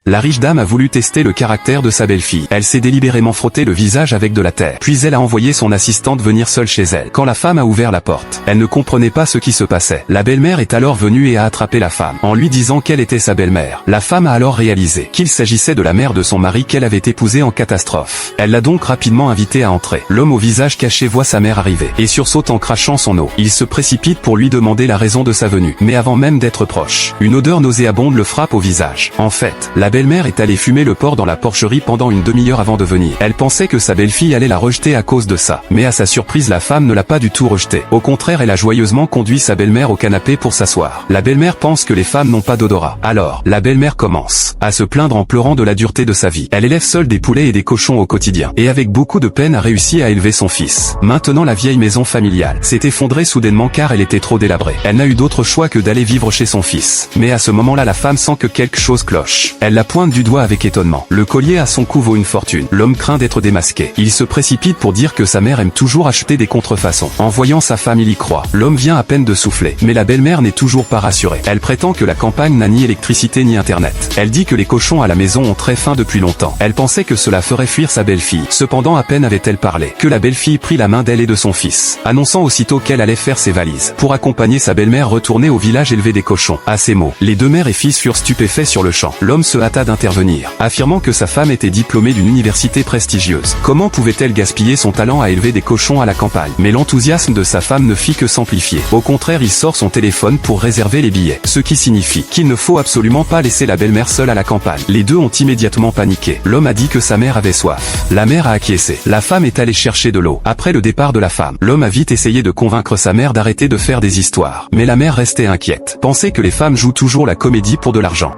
La riche dame a voulu tester le caractère de sa belle-fille. Elle s'est délibérément frotté le visage avec de la terre. Puis elle a envoyé son assistante venir seule chez elle. Quand la femme a ouvert la porte, elle ne comprenait pas ce qui se passait. La belle-mère est alors venue et a attrapé la femme, en lui disant qu'elle était sa belle-mère. La femme a alors réalisé qu'il s'agissait de la mère de son mari qu'elle avait épousée en catastrophe. Elle l'a donc rapidement invitée à entrer. L'homme au visage caché voit sa mère arriver, et sursaute en crachant son eau. Il se précipite pour lui demander la raison de sa venue. Mais avant même d'être proche, une odeur nauséabonde le frappe au visage. En fait, la belle-mère est allée fumer le porc dans la porcherie pendant une demi-heure avant de venir. Elle pensait que sa belle-fille allait la rejeter à cause de ça. Mais à sa surprise, la femme ne l'a pas du tout rejetée. Au contraire, elle a joyeusement conduit sa belle-mère au canapé pour s'asseoir. La belle-mère pense que les femmes n'ont pas d'odorat. Alors, la belle-mère commence à se plaindre en pleurant de la dureté de sa vie. Elle élève seule des poulets et des cochons au quotidien. Et avec beaucoup de peine a réussi à élever son fils. Maintenant, la vieille maison familiale s'est effondrée soudainement car elle était trop délabrée. Elle n'a eu d'autre choix que d'aller vivre chez son fils. Mais à ce moment-là, la femme sent que quelque chose cloche. Elle la pointe du doigt avec étonnement. Le collier à son cou vaut une fortune. L'homme craint d'être démasqué. Il se précipite pour dire que sa mère aime toujours acheter des contrefaçons. En voyant sa femme, il y croit. L'homme vient à peine de souffler. Mais la belle-mère n'est toujours pas rassurée. Elle prétend que la campagne n'a ni électricité ni internet. Elle dit que les cochons à la maison ont très faim depuis longtemps. Elle pensait que cela ferait fuir sa belle-fille. Cependant, à peine avait-elle parlé que la belle-fille prit la main d'elle et de son fils, annonçant aussitôt qu'elle allait faire ses valises pour accompagner sa belle-mère retourner au village élever des cochons. À ces mots, les deux mères et fils furent stupéfaits sur le champ. L'homme se hâta d'intervenir, affirmant que sa femme était diplômée d'une université prestigieuse. Comment pouvait-elle gaspiller son talent à élever des cochons à la campagne? Mais l'enthousiasme de sa femme ne fit que s'amplifier. Au contraire, il sort son téléphone pour réserver les billets, ce qui signifie qu'il ne faut absolument pas laisser la belle-mère seule à la campagne. Les deux ont immédiatement paniqué. L'homme a dit que sa mère avait soif. La mère a acquiescé. La femme est allée chercher de l'eau. Après le départ de la femme, l'homme a vite essayé de convaincre sa mère d'arrêter de faire des histoires. Mais la mère restait inquiète. Pensait que les femmes jouent toujours la comédie pour de l'argent.